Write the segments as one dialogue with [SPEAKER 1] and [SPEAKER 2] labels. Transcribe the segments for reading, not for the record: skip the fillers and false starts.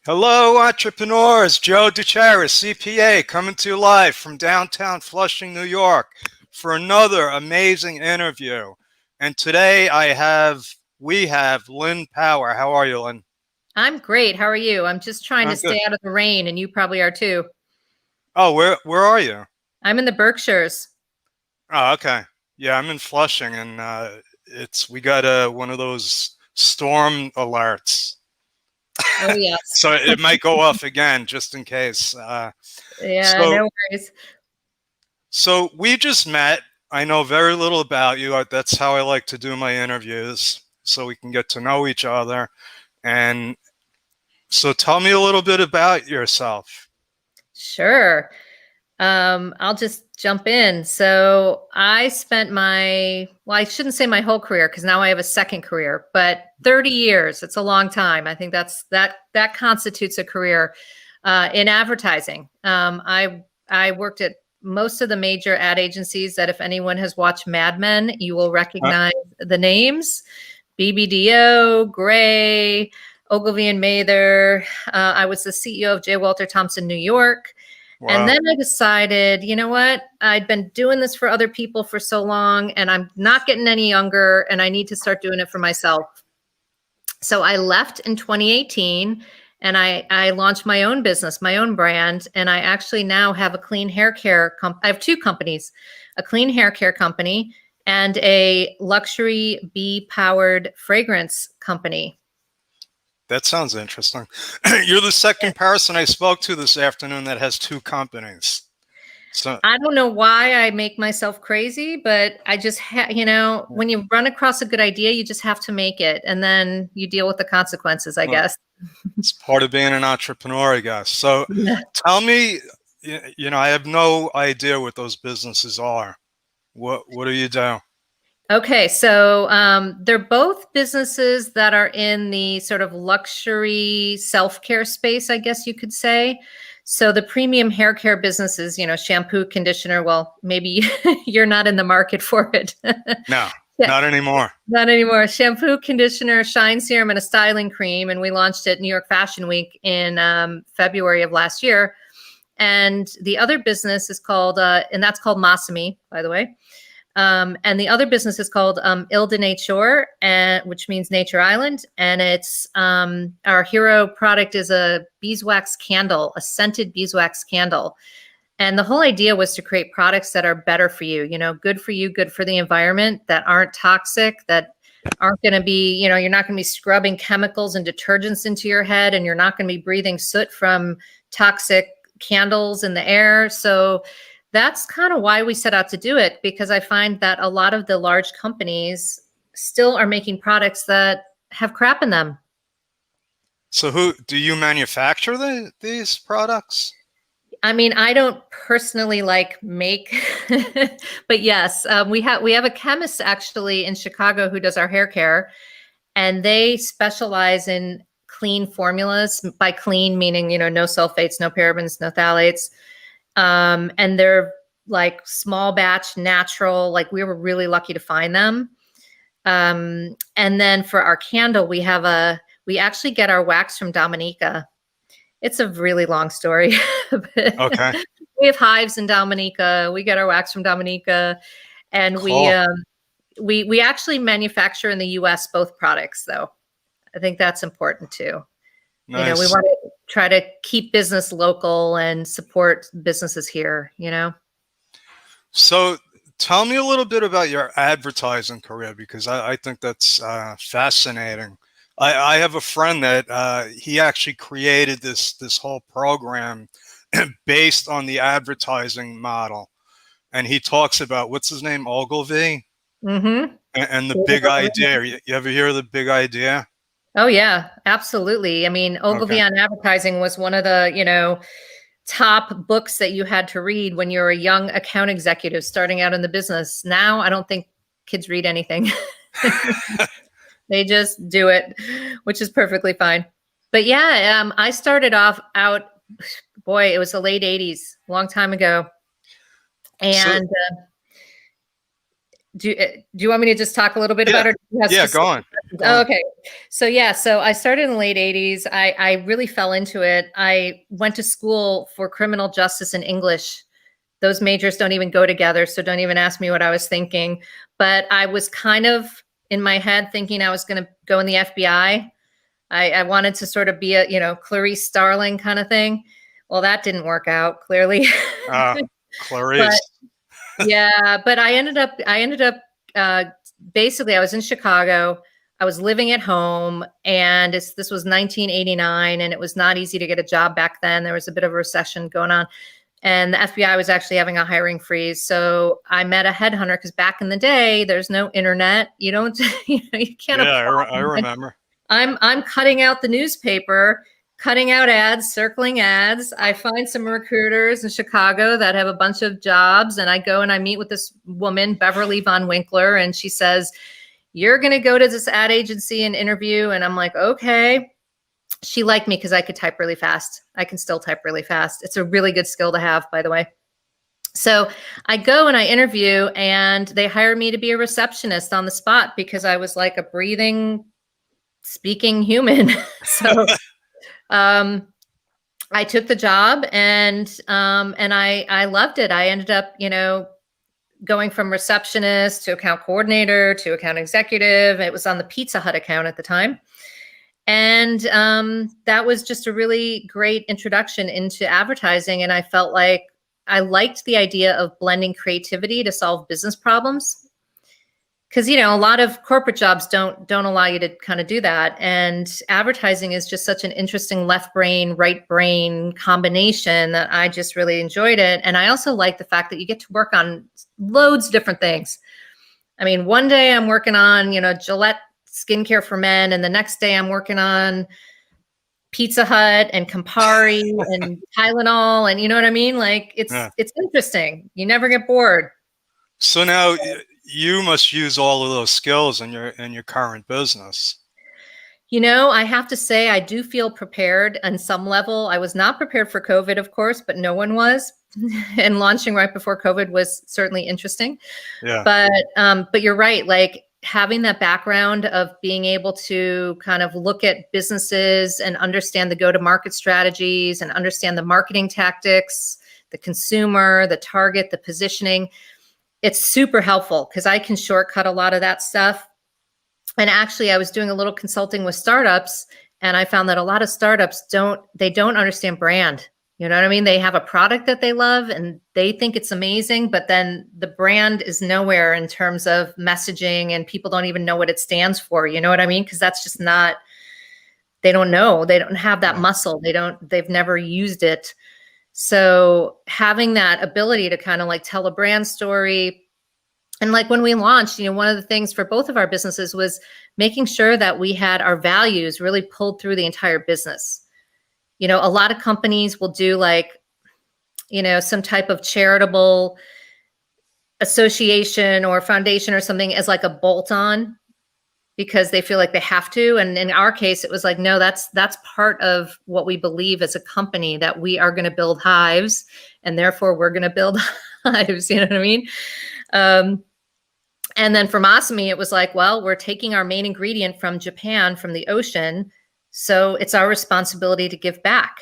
[SPEAKER 1] Hello, entrepreneurs. Joe DeCharis, CPA, coming to you live from downtown Flushing, New York, for another amazing interview. And today we have Lynne Power. How are you, Lynne?
[SPEAKER 2] I'm great. How are you? I'm just trying to
[SPEAKER 1] I'm good.
[SPEAKER 2] stay out of the rain, and you probably are too.
[SPEAKER 1] Oh, where are you?
[SPEAKER 2] I'm in the Berkshires.
[SPEAKER 1] Oh, okay. Yeah, I'm in Flushing, and we got one of those storm alerts,
[SPEAKER 2] Oh, yes.
[SPEAKER 1] so it might go off again just in case.
[SPEAKER 2] Yeah,
[SPEAKER 1] So
[SPEAKER 2] no worries.
[SPEAKER 1] So we just met. I know very little about you. That's how I like to do my interviews, so we can get to know each other. And so tell me a little bit about yourself.
[SPEAKER 2] Sure. I'll just jump in. So I spent well, I shouldn't say my whole career because now I have a second career, but 30 years. It's a long time. I think that constitutes a career in advertising. I worked at most of the major ad agencies that if anyone has watched Mad Men, you will
[SPEAKER 1] Uh,
[SPEAKER 2] recognize the names: BBDO, Gray, Ogilvy and Mather. I was the CEO of J. Walter Thompson, New York. And
[SPEAKER 1] wow.
[SPEAKER 2] then I decided, you know what? I'd been doing this for other people for so long, and I'm not getting any younger, and I need to start doing it for myself. So I left in 2018 and I launched my own business, my own brand. And I actually now have a clean hair care I have two companies, a clean hair care company and a luxury bee powered fragrance company.
[SPEAKER 1] That sounds interesting. You're the second person I spoke to this afternoon that has two companies. So,
[SPEAKER 2] I don't know why I make myself crazy, but I just, when you run across a good idea, you just have to make it. And then you deal with the consequences, I
[SPEAKER 1] well,
[SPEAKER 2] guess.
[SPEAKER 1] it's part of being an entrepreneur, I guess. So tell me, I have no idea what those businesses are. What do you do?
[SPEAKER 2] Okay, so they're both businesses that are in the sort of luxury self-care space, I guess you could say. So the premium hair care businesses, shampoo, conditioner, well, maybe you're not in the market for it.
[SPEAKER 1] No,
[SPEAKER 2] Yeah,
[SPEAKER 1] not anymore.
[SPEAKER 2] not anymore. Shampoo, conditioner, shine serum, and a styling cream. And we launched it New York Fashion Week in February of last year. And the other business is called, and that's called Masami, by the way. And the other business is called Ile de Nature, which means Nature Island. And it's our hero product is a beeswax candle, a scented beeswax candle. And the whole idea was to create products that are better for you, good for the environment, that aren't toxic, that aren't going to be, you're not going to be scrubbing chemicals and detergents into your head, and you're not going to be breathing soot from toxic candles in the air. So that's kind of why we set out to do it, because I find that a lot of the large companies still are making products that have crap in them.
[SPEAKER 1] So who do you manufacture these products?
[SPEAKER 2] I mean, I don't personally like make, but yes, we have a chemist actually in Chicago who does our hair care, and they specialize in clean formulas. By clean, meaning no sulfates, no parabens, no phthalates, and they're like small batch, natural. Like we were really lucky to find them. And then for our candle, we actually get our wax from Dominica. It's a really long story.
[SPEAKER 1] Okay,
[SPEAKER 2] We have hives in Dominica. We get our wax from Dominica, and we
[SPEAKER 1] cool,
[SPEAKER 2] um, we actually manufacture in the U.S. both products, though. I think that's important too. We
[SPEAKER 1] nice.
[SPEAKER 2] want to try to keep business local and support businesses here.
[SPEAKER 1] So tell me a little bit about your advertising career because I think that's fascinating. I have a friend that he actually created this whole program based on the advertising model, and he talks about what's his name, Ogilvy,
[SPEAKER 2] Mm-hmm.
[SPEAKER 1] and the big idea. You ever hear of the big idea?
[SPEAKER 2] Oh yeah, absolutely. I mean,
[SPEAKER 1] Okay.
[SPEAKER 2] Ogilvy on Advertising was one of the, top books that you had to read when you're a young account executive starting out in the business. Now, I don't think kids read anything. They just do it, which is perfectly fine. But yeah, I started off out, boy, it was the late 80s, a long time ago.
[SPEAKER 1] So
[SPEAKER 2] And do you want me to just talk a little bit about
[SPEAKER 1] Yeah.
[SPEAKER 2] it? Do you have
[SPEAKER 1] Yeah. Go
[SPEAKER 2] specific
[SPEAKER 1] on.
[SPEAKER 2] questions?
[SPEAKER 1] Go
[SPEAKER 2] Oh,
[SPEAKER 1] on.
[SPEAKER 2] okay. So yeah, so I started in the late 80s. I really fell into it. I went to school for criminal justice and English. Those majors don't even go together, so don't even ask me what I was thinking. But I was kind of in my head thinking I was going to go in the FBI. I wanted to sort of be a, Clarice Starling kind of thing. Well, that didn't work out, clearly.
[SPEAKER 1] Uh,
[SPEAKER 2] But
[SPEAKER 1] Clarice.
[SPEAKER 2] yeah, but I ended up uh, basically I was in Chicago. I was living at home, and this was 1989, and it was not easy to get a job back then. There was a bit of a recession going on, and the FBI was actually having a hiring freeze. So I met a headhunter because back in the day, there's no internet. You don't, you can't
[SPEAKER 1] Yeah,
[SPEAKER 2] apply.
[SPEAKER 1] I remember.
[SPEAKER 2] I'm cutting out the newspaper, cutting out ads, circling ads. I find some recruiters in Chicago that have a bunch of jobs, and I go and I meet with this woman, Beverly Von Winkler, and she says, "You're going to go to this ad agency and interview." And I'm like, "Okay." She liked me because I could type really fast. I can still type really fast. It's a really good skill to have, by the way. So I go and I interview, and they hire me to be a receptionist on the spot because I was like a breathing, speaking human. So um, I took the job, and I loved it. I ended up, going from receptionist to account coordinator to account executive. It was on the Pizza Hut account at the time. And that was just a really great introduction into advertising. And I felt like I liked the idea of blending creativity to solve business problems. Because a lot of corporate jobs don't allow you to kind of do that, and advertising is just such an interesting left brain right brain combination that I just really enjoyed it. And I also like the fact that you get to work on loads of different things. I mean, one day I'm working on Gillette skincare for men, and the next day I'm working on Pizza Hut and Campari and Tylenol, and you know what I mean? Like
[SPEAKER 1] Yeah.
[SPEAKER 2] it's interesting. You never get bored.
[SPEAKER 1] So now you must use all of those skills in your current business.
[SPEAKER 2] I have to say, I do feel prepared on some level. I was not prepared for COVID, of course, but no one was. And launching right before COVID was certainly interesting.
[SPEAKER 1] Yeah.
[SPEAKER 2] But you're right. Like having that background of being able to kind of look at businesses and understand the go-to-market strategies and understand the marketing tactics, the consumer, the target, the positioning. It's super helpful because I can shortcut a lot of that stuff. And actually, I was doing a little consulting with startups, and I found that a lot of startups don't understand brand. You know what I mean? They have a product that they love and they think it's amazing, but then the brand is nowhere in terms of messaging, and people don't even know what it stands for. You know what I mean? Because that's just not, they don't know. They don't have that muscle. They've never used it. So having that ability to kind of like tell a brand story. And like when we launched, one of the things for both of our businesses was making sure that we had our values really pulled through the entire business. A lot of companies will do like, some type of charitable association or foundation or something as like a bolt on because they feel like they have to. And in our case, it was like, no, that's part of what we believe as a company, that we are going to build hives, and therefore we're going to build hives. You know what I mean? And then for Masami, it was like, well, we're taking our main ingredient from Japan, from the ocean. So it's our responsibility to give back.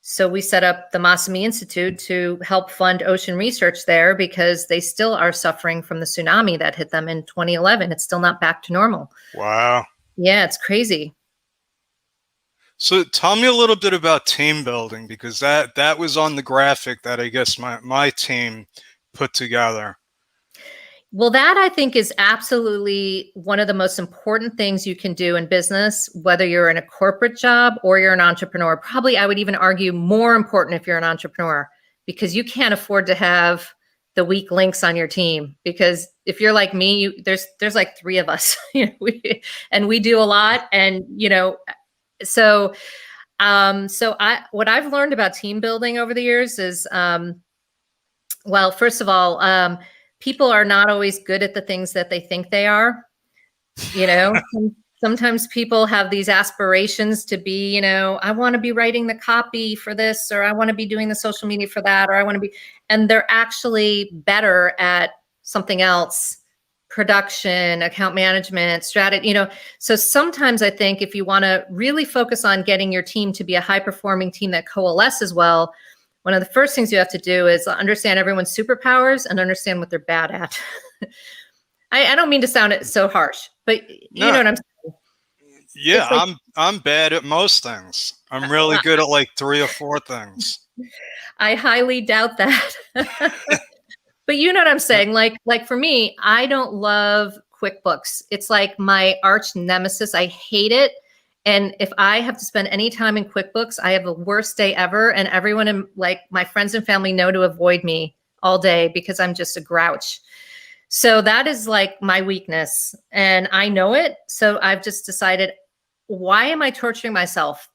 [SPEAKER 2] So we set up the Masami Institute to help fund ocean research there because they still are suffering from the tsunami that hit them in 2011. It's still not back to normal.
[SPEAKER 1] Wow.
[SPEAKER 2] Yeah, it's crazy.
[SPEAKER 1] So tell me a little bit about team building, because that was on the graphic that I guess my team put together.
[SPEAKER 2] Well, that I think is absolutely one of the most important things you can do in business, whether you're in a corporate job or you're an entrepreneur. Probably, I would even argue more important if you're an entrepreneur, because you can't afford to have the weak links on your team. Because if you're like me, there's like three of us, and we do a lot. And so what I've learned about team building over the years is, well, first of all, people are not always good at the things that they think they are. Sometimes people have these aspirations to be, I want to be writing the copy for this, or I want to be doing the social media for that, or I want to be, and they're actually better at something else production, account management, strategy, so sometimes I think if you want to really focus on getting your team to be a high performing team that coalesces well, one of the first things you have to do is understand everyone's superpowers and understand what they're bad at. I don't mean to sound it so harsh, but you know
[SPEAKER 1] No,
[SPEAKER 2] what I'm saying.
[SPEAKER 1] yeah,
[SPEAKER 2] It's like,
[SPEAKER 1] I'm bad at most things. I'm really good at like 3 or 4 things.
[SPEAKER 2] I highly doubt that. But you know what I'm saying? Like for me, I don't love QuickBooks. It's like my arch nemesis. I hate it. And if I have to spend any time in QuickBooks, I have the worst day ever. And everyone in like my friends and family know to avoid me all day because I'm just a grouch. So that is like my weakness. And I know it. So I've just decided, why am I torturing myself?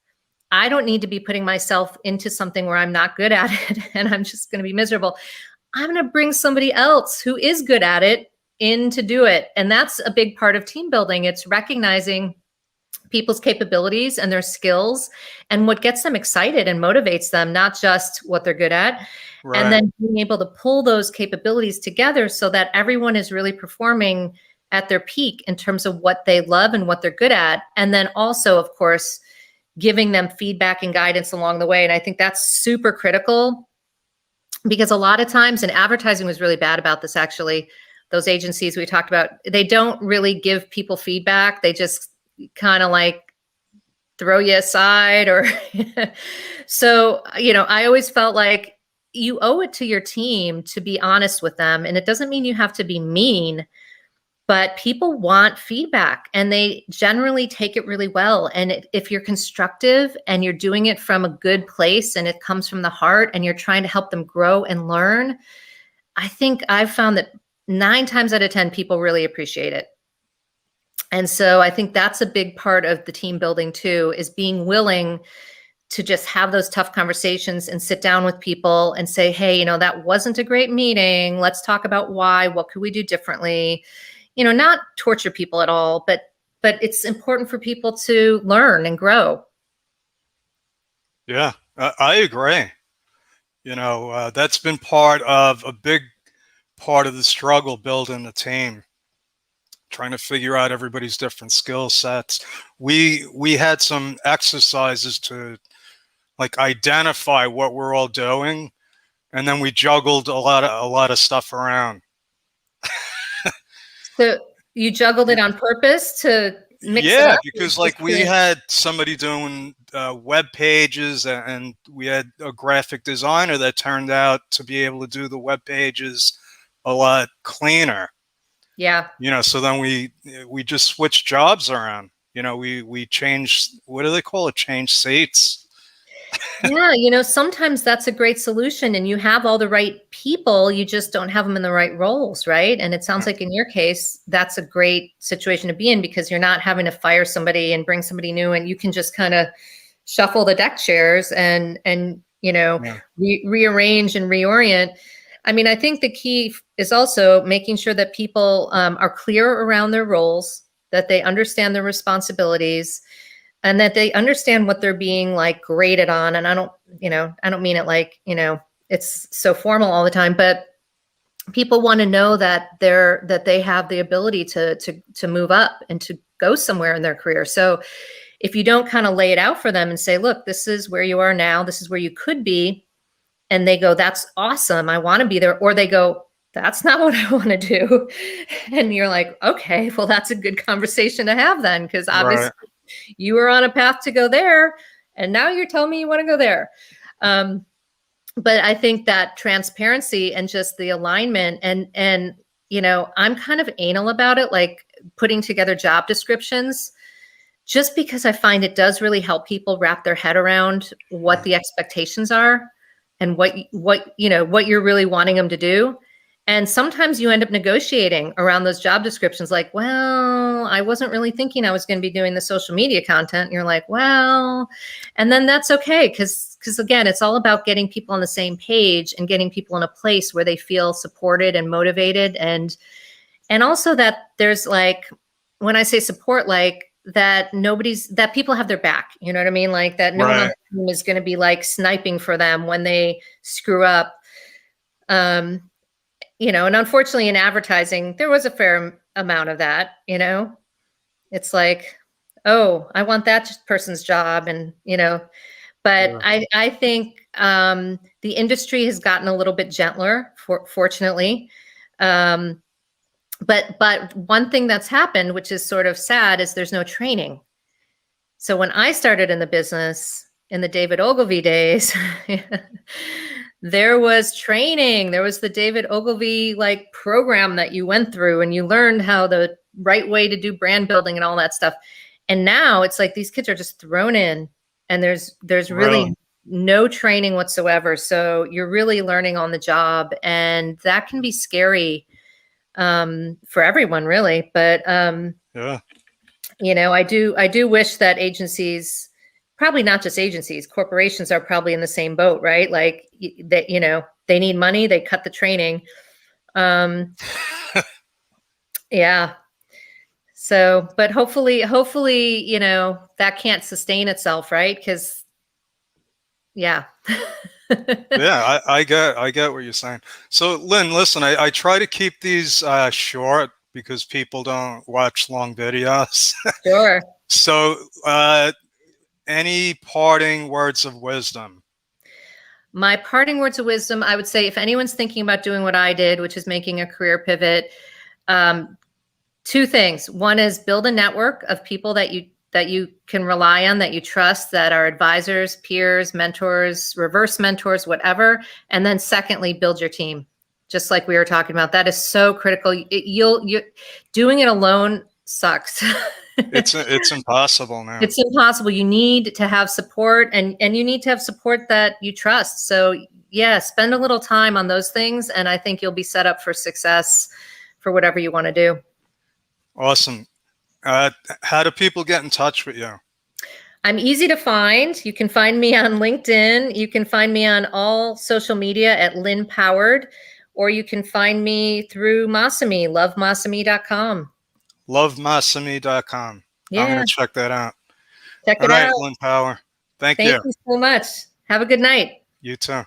[SPEAKER 2] I don't need to be putting myself into something where I'm not good at it and I'm just going to be miserable. I'm going to bring somebody else who is good at it in to do it. And that's a big part of team building. It's recognizing people's capabilities and their skills and what gets them excited and motivates them, not just what they're good at.
[SPEAKER 1] Right.
[SPEAKER 2] And then being able to pull those capabilities together so that everyone is really performing at their peak in terms of what they love and what they're good at. And then also, of course, giving them feedback and guidance along the way. And I think that's super critical because a lot of times, and advertising was really bad about this actually, those agencies we talked about, they don't really give people feedback. They just kind of like throw you aside or so, I always felt like you owe it to your team to be honest with them. And it doesn't mean you have to be mean, but people want feedback and they generally take it really well. And if you're constructive and you're doing it from a good place and it comes from the heart and you're trying to help them grow and learn, I think I've found that 9 times out of 10 people really appreciate it. And so I think that's a big part of the team building too, is being willing to just have those tough conversations and sit down with people and say, hey, that wasn't a great meeting. Let's talk about why. What could we do differently? Not torture people at all, but it's important for people to learn and grow.
[SPEAKER 1] Yeah, I agree. That's been part of a big part of the struggle building the team, trying to figure out everybody's different skill sets. We had some exercises to like identify what we're all doing, and then we juggled a lot of stuff around.
[SPEAKER 2] So you juggled it on purpose to mix it up?
[SPEAKER 1] Because like we had somebody doing web pages and we had a graphic designer that turned out to be able to do the web pages a lot cleaner.
[SPEAKER 2] Yeah.
[SPEAKER 1] So then we just switched jobs around. We changed, what do they call it? Change seats.
[SPEAKER 2] Yeah, sometimes that's a great solution and you have all the right people, you just don't have them in the right roles, right? And it sounds like in your case, that's a great situation to be in because you're not having to fire somebody and bring somebody new and you can just kind of shuffle the deck chairs and rearrange and reorient. I mean, I think the key is also making sure that people are clear around their roles, that they understand their responsibilities, and that they understand what they're being like graded on. And I don't mean it like, it's so formal all the time, but people want to know that they have the ability to move up and to go somewhere in their career. So if you don't kind of lay it out for them and say, look, this is where you are now, this is where you could be. And they go, that's awesome, I want to be there. Or they go, that's not what I want to do. And you're like, okay, well, that's a good conversation to have then, because obviously
[SPEAKER 1] Right.
[SPEAKER 2] You were on a path to go there, and now you're telling me you want to go there. But I think that transparency and just the alignment and I'm kind of anal about it, like putting together job descriptions, just because I find it does really help people wrap their head around what the expectations are and what you're really wanting them to do. And sometimes you end up negotiating around those job descriptions like, well, I wasn't really thinking I was going to be doing the social media content. And you're like, well, and then that's okay. Because again, it's all about getting people on the same page and getting people in a place where they feel supported and motivated. And also that there's like, when I say support, like that people have their back, you know what I mean? Like that no one on the team is going to be like sniping for them when they screw up. and unfortunately in advertising, there was a fair amount of that, it's like, oh, I want that person's job. And, but
[SPEAKER 1] Yeah.
[SPEAKER 2] I think the industry has gotten a little bit gentler, fortunately. Um, but one thing that's happened, which is sort of sad, is there's no training. So when I started in the business in the David Ogilvy days, there was training. There was the David Ogilvy like program that you went through and you learned how the right way to do brand building and all that stuff. And now it's like these kids are just thrown in and there's
[SPEAKER 1] Really?
[SPEAKER 2] really no training whatsoever. So you're really learning on the job, and that can be scary for everyone really. But
[SPEAKER 1] Yeah.
[SPEAKER 2] I do wish that agencies, probably not just agencies, corporations are probably in the same boat, right? Like that, they need money, they cut the training. Um, yeah. So, but hopefully, that can't sustain itself, right? Because, yeah.
[SPEAKER 1] Yeah, I get what you're saying. So, Lynn, listen, I try to keep these short because people don't watch long videos.
[SPEAKER 2] Sure.
[SPEAKER 1] So, any parting words of wisdom?
[SPEAKER 2] My parting words of wisdom, I would say, if anyone's thinking about doing what I did, which is making a career pivot, um, two things. One is build a network of people that you can rely on, that you trust, that are advisors, peers, mentors, reverse mentors, whatever. And then secondly, build your team. Just like we were talking about, that is so critical. You doing it alone sucks.
[SPEAKER 1] It's impossible now.
[SPEAKER 2] It's impossible. You need to have support, and you need to have support that you trust. So yeah, spend a little time on those things, and I think you'll be set up for success for whatever you want to do.
[SPEAKER 1] Awesome. How do people get in touch with you?
[SPEAKER 2] I'm easy to find. You can find me on LinkedIn. You can find me on all social media at Lynne Powered, or you can find me through Masami, lovemasami.com.
[SPEAKER 1] Lovemasami.com. I'm going
[SPEAKER 2] Yeah,
[SPEAKER 1] to check that out.
[SPEAKER 2] check
[SPEAKER 1] All
[SPEAKER 2] it
[SPEAKER 1] right,
[SPEAKER 2] out.
[SPEAKER 1] Lynn Power. Thank
[SPEAKER 2] Thank
[SPEAKER 1] you.
[SPEAKER 2] you so much. Have a good night.
[SPEAKER 1] You too.